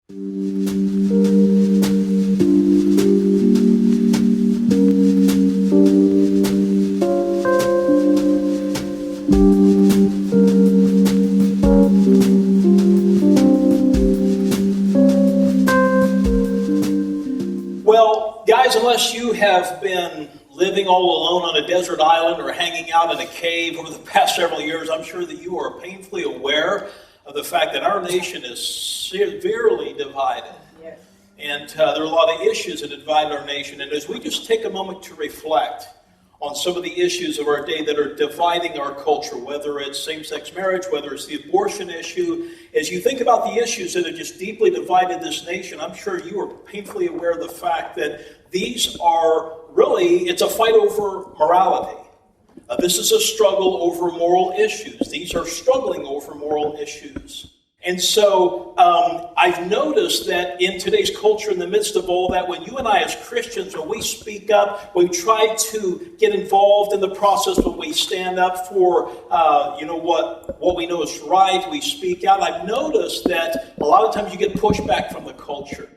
Well, guys, unless you have been living all alone on a desert island or hanging out in a cave over the past several years, I'm sure that you are painfully aware of the fact that our nation is severely divided. Yes. And there are a lot of issues that divide our nation. And as we just take a moment to reflect on some of the issues of our day that are dividing our culture, whether it's same-sex marriage, whether it's the abortion issue, as you think about the issues that have just deeply divided this nation, I'm sure you are painfully aware of the fact that these are really, it's a fight over morality. This is a struggle over moral issues. These are struggling over moral issues. And so I've noticed that in today's culture, in the midst of all that, when you and I as Christians, when we speak up, we try to get involved in the process, when we stand up for, what we know is right, we speak out. I've noticed that a lot of times you get pushback from the culture.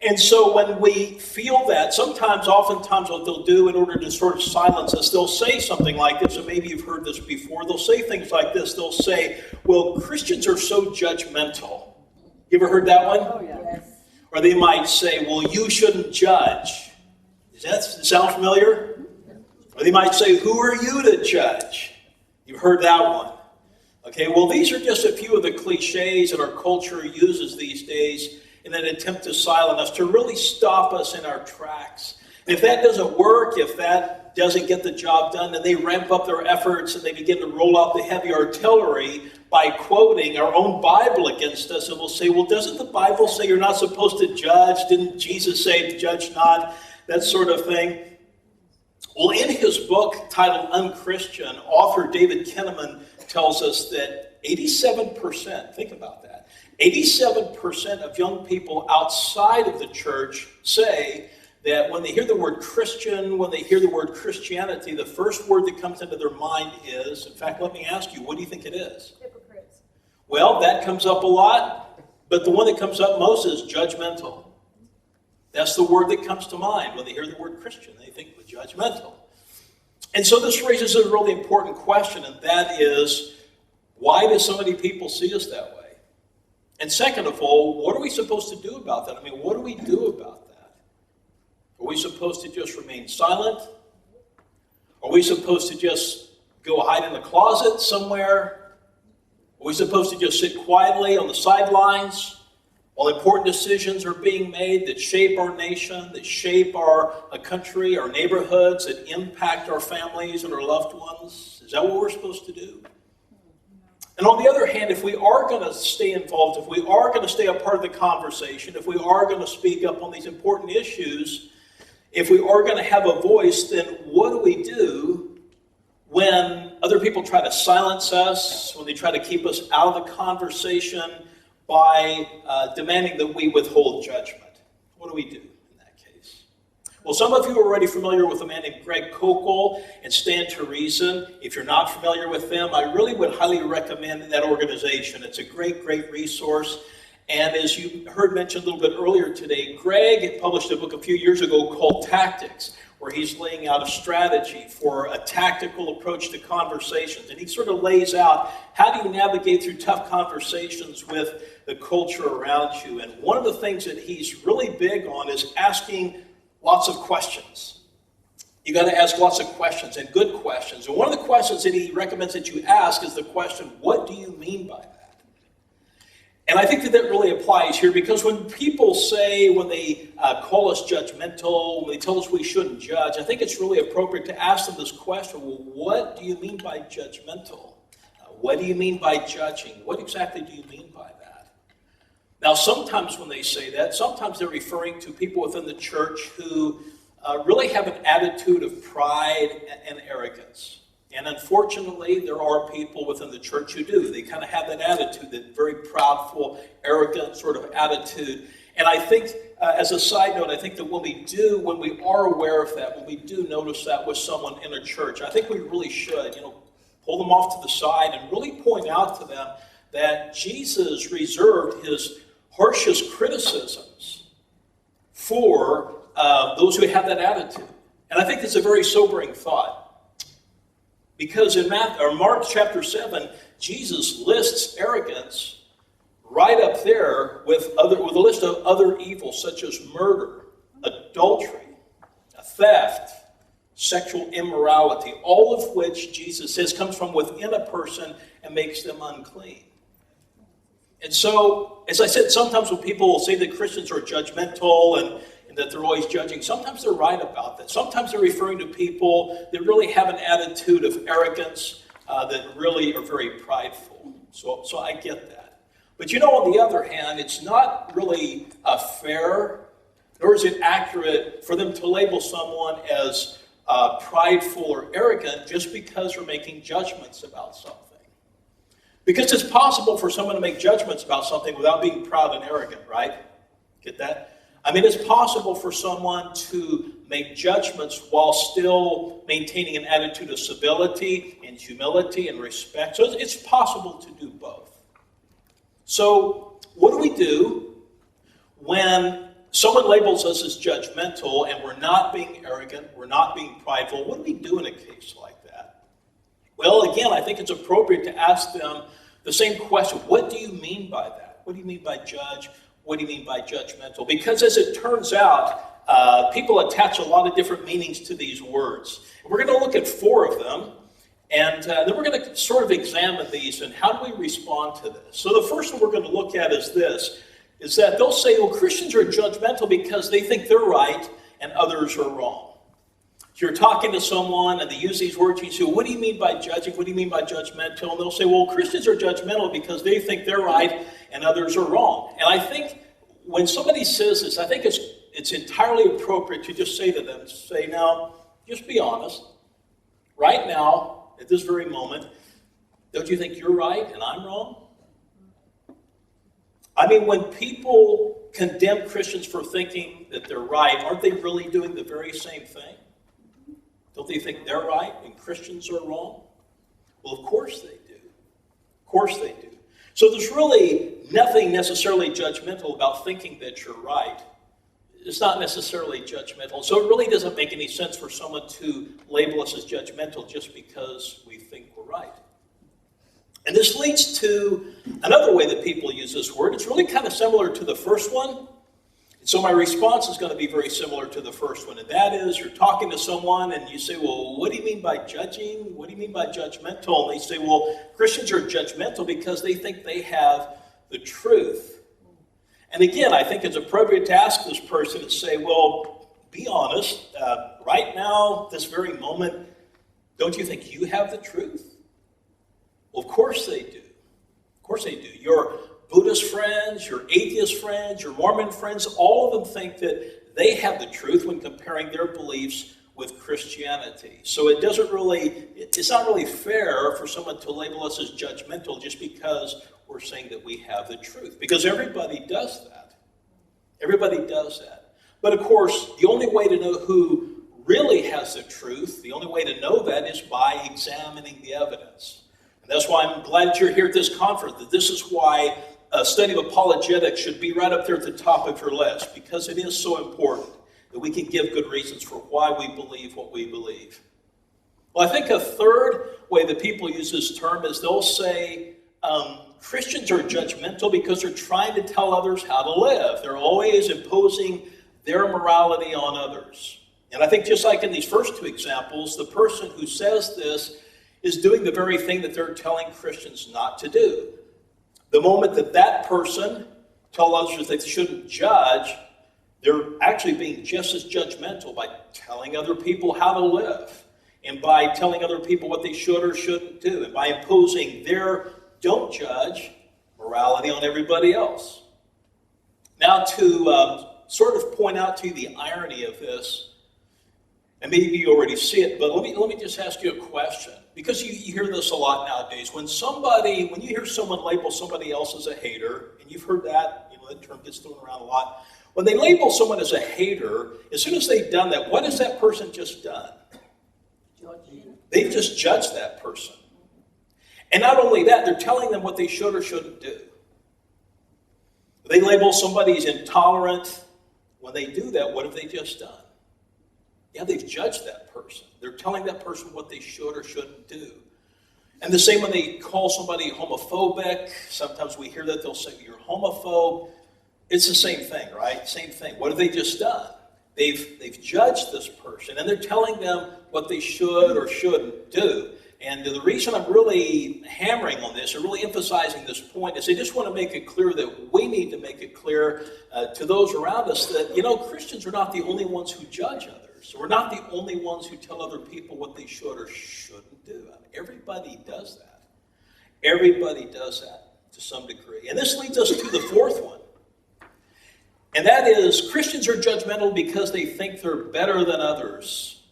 And so when we feel that, oftentimes what they'll do in order to sort of silence us, they'll say something like this, and maybe you've heard this before. They'll say things like this. They'll say, well, Christians are so judgmental. You ever heard that one? Oh, yeah. Yes. Or they might say, well, you shouldn't judge. Does that sound familiar? Or they might say, who are you to judge? You've heard that one. Okay, well, these are just a few of the cliches that our culture uses these days in an attempt to silence us, to really stop us in our tracks. And if that doesn't work, if that doesn't get the job done, then they ramp up their efforts and they begin to roll out the heavy artillery by quoting our own Bible against us. And we'll say, well, doesn't the Bible say you're not supposed to judge? Didn't Jesus say, judge not? That sort of thing. Well, in his book titled Unchristian, author David Kinnaman tells us that 87%, think about that, 87% of young people outside of the church say that when they hear the word Christian, when they hear the word Christianity, the first word that comes into their mind is, in fact, let me ask you, what do you think it is? Hypocrites. Well, that comes up a lot, but the one that comes up most is judgmental. That's the word that comes to mind when they hear the word Christian. They think of judgmental. And so this raises a really important question, and that is, why do so many people see us that way? And second of all, what are we supposed to do about that? I mean, what do we do about that? Are we supposed to just remain silent? Are we supposed to just go hide in a closet somewhere? Are we supposed to just sit quietly on the sidelines while important decisions are being made that shape our nation, that shape our country, our neighborhoods, that impact our families and our loved ones? Is that what we're supposed to do? And on the other hand, if we are going to stay involved, if we are going to stay a part of the conversation, if we are going to speak up on these important issues, if we are going to have a voice, then what do we do when other people try to silence us, when they try to keep us out of the conversation by demanding that we withhold judgment? What do we do? Well, some of you are already familiar with a man named Greg Koukl and Stand to Reason. If you're not familiar with them, I really would highly recommend that organization. It's a great, great resource. And as you heard mentioned a little bit earlier today, Greg published a book a few years ago called Tactics, where he's laying out a strategy for a tactical approach to conversations. And he sort of lays out, how do you navigate through tough conversations with the culture around you? And one of the things that he's really big on is asking lots of questions. You got to ask lots of questions, and good questions. And one of the questions that he recommends that you ask is the question, what do you mean by that? And I think that really applies here, because when people say, when they call us judgmental, when they tell us we shouldn't judge, I think it's really appropriate to ask them this question, well, what do you mean by judgmental? What do you mean by judging? What exactly do you mean by that? Now, sometimes when they say that, sometimes they're referring to people within the church who really have an attitude of pride and arrogance. And unfortunately, there are people within the church who do. They kind of have that attitude, that very proudful, arrogant sort of attitude. And I think, as a side note, I think that when we are aware of that, when we do notice that with someone in a church, I think we really should, pull them off to the side and really point out to them that Jesus reserved his harshest criticisms for those who have that attitude. And I think it's a very sobering thought. Because in Mark chapter 7, Jesus lists arrogance right up there with a list of other evils such as murder, adultery, theft, sexual immorality, all of which Jesus says comes from within a person and makes them unclean. And so, as I said, sometimes when people will say that Christians are judgmental and that they're always judging, sometimes they're right about that. Sometimes they're referring to people that really have an attitude of arrogance, that really are very prideful. So I get that. But on the other hand, it's not really fair, nor is it accurate for them to label someone as prideful or arrogant just because they're making judgments about something. Because it's possible for someone to make judgments about something without being proud and arrogant, right? Get that? I mean, it's possible for someone to make judgments while still maintaining an attitude of civility and humility and respect. So it's possible to do both. So what do we do when someone labels us as judgmental and we're not being arrogant, we're not being prideful? What do we do in a case like that? Well, again, I think it's appropriate to ask them the same question. What do you mean by that? What do you mean by judge? What do you mean by judgmental? Because as it turns out, people attach a lot of different meanings to these words. And we're going to look at 4 of them, and then we're going to sort of examine these and how do we respond to this. So the first one we're going to look at is this, is that they'll say, well, Christians are judgmental because they think they're right and others are wrong. If you're talking to someone and they use these words, you say, what do you mean by judging? What do you mean by judgmental? And they'll say, well, Christians are judgmental because they think they're right and others are wrong. And I think when somebody says this, I think it's entirely appropriate to just say to them, say, now, just be honest. Right now, at this very moment, don't you think you're right and I'm wrong? I mean, when people condemn Christians for thinking that they're right, aren't they really doing the very same thing? Don't they think they're right and Christians are wrong? Well, of course they do. Of course they do. So there's really nothing necessarily judgmental about thinking that you're right. It's not necessarily judgmental. So it really doesn't make any sense for someone to label us as judgmental just because we think we're right. And this leads to another way that people use this word. It's really kind of similar to the first one. So my response is going to be very similar to the first one. And that is, you're talking to someone and you say, well, what do you mean by judging? What do you mean by judgmental? And they say, well, Christians are judgmental because they think they have the truth. And again, I think it's appropriate to ask this person and say, well, be honest. Right now, this very moment, don't you think you have the truth? Well, of course they do. Of course they do. Your Buddhist friends, your atheist friends, your Mormon friends, all of them think that they have the truth when comparing their beliefs with Christianity. So it's not really fair for someone to label us as judgmental just because we're saying that we have the truth. Because everybody does that. Everybody does that. But of course, the only way to know who really has the truth, the only way to know that is by examining the evidence. And that's why I'm glad that you're here at this conference, that this is why a study of apologetics should be right up there at the top of your list, because it is so important that we can give good reasons for why we believe what we believe. Well, I think a third way that people use this term is they'll say Christians are judgmental because they're trying to tell others how to live. They're always imposing their morality on others. And I think just like in these first 2 examples, the person who says this is doing the very thing that they're telling Christians not to do. The moment that person tells others that they shouldn't judge, they're actually being just as judgmental by telling other people how to live and by telling other people what they should or shouldn't do and by imposing their don't judge morality on everybody else. Now, to sort of point out to you the irony of this, and maybe you already see it, but let me just ask you a question. Because you hear this a lot nowadays. When you hear someone label somebody else as a hater, and you've heard that, that term gets thrown around a lot. When they label someone as a hater, as soon as they've done that, what has that person just done? They've just judged that person. And not only that, they're telling them what they should or shouldn't do. They label somebody as intolerant. When they do that, what have they just done? Yeah, they've judged that person. They're telling that person what they should or shouldn't do. And the same when they call somebody homophobic. Sometimes we hear that they'll say, you're homophobe. It's the same thing, right? Same thing. What have they just done? They've judged this person, and they're telling them what they should or shouldn't do. And the reason I'm really hammering on this, or really emphasizing this point, is I just want to make it clear that we need to make it clear to those around us that, Christians are not the only ones who judge others. We're not the only ones who tell other people what they should or shouldn't do. I mean, everybody does that. Everybody does that to some degree. And this leads us to the fourth one. And that is, Christians are judgmental because they think they're better than others.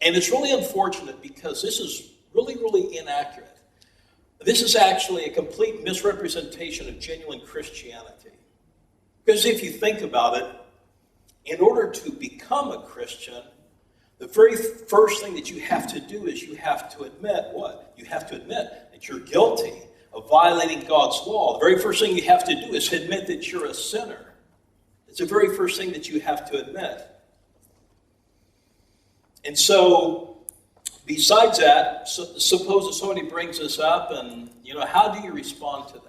And it's really unfortunate because this is really, really inaccurate. This is actually a complete misrepresentation of genuine Christianity. Because if you think about it, in order to become a Christian, the very first thing that you have to do is you have to admit what? You have to admit that you're guilty of violating God's law. The very first thing you have to do is admit that you're a sinner. It's the very first thing that you have to admit. And so, besides that, suppose that somebody brings this up and, how do you respond to that?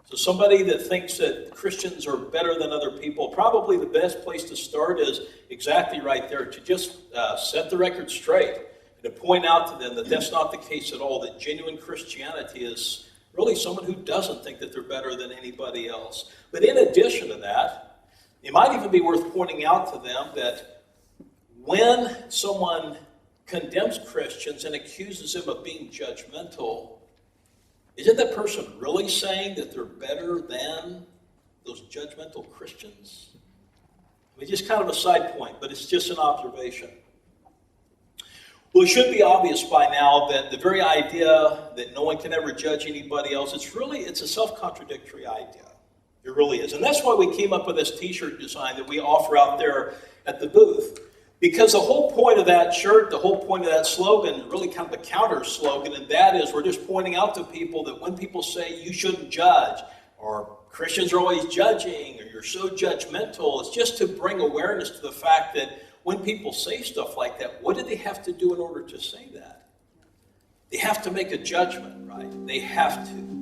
So somebody that thinks that Christians are better than other people, probably the best place to start is exactly right there, to just set the record straight, and to point out to them that that's not the case at all, that genuine Christianity is really someone who doesn't think that they're better than anybody else. But in addition to that, it might even be worth pointing out to them that when someone condemns Christians and accuses them of being judgmental, isn't that person really saying that they're better than those judgmental Christians? I mean, just kind of a side point, but it's just an observation. Well, it should be obvious by now that the very idea that no one can ever judge anybody else, it's a self-contradictory idea. It really is. And that's why we came up with this t-shirt design that we offer out there at the booth. Because the whole point of that shirt, the whole point of that slogan, really kind of a counter slogan, and that is we're just pointing out to people that when people say you shouldn't judge, or Christians are always judging, or you're so judgmental, it's just to bring awareness to the fact that when people say stuff like that, what do they have to do in order to say that? They have to make a judgment, right? They have to.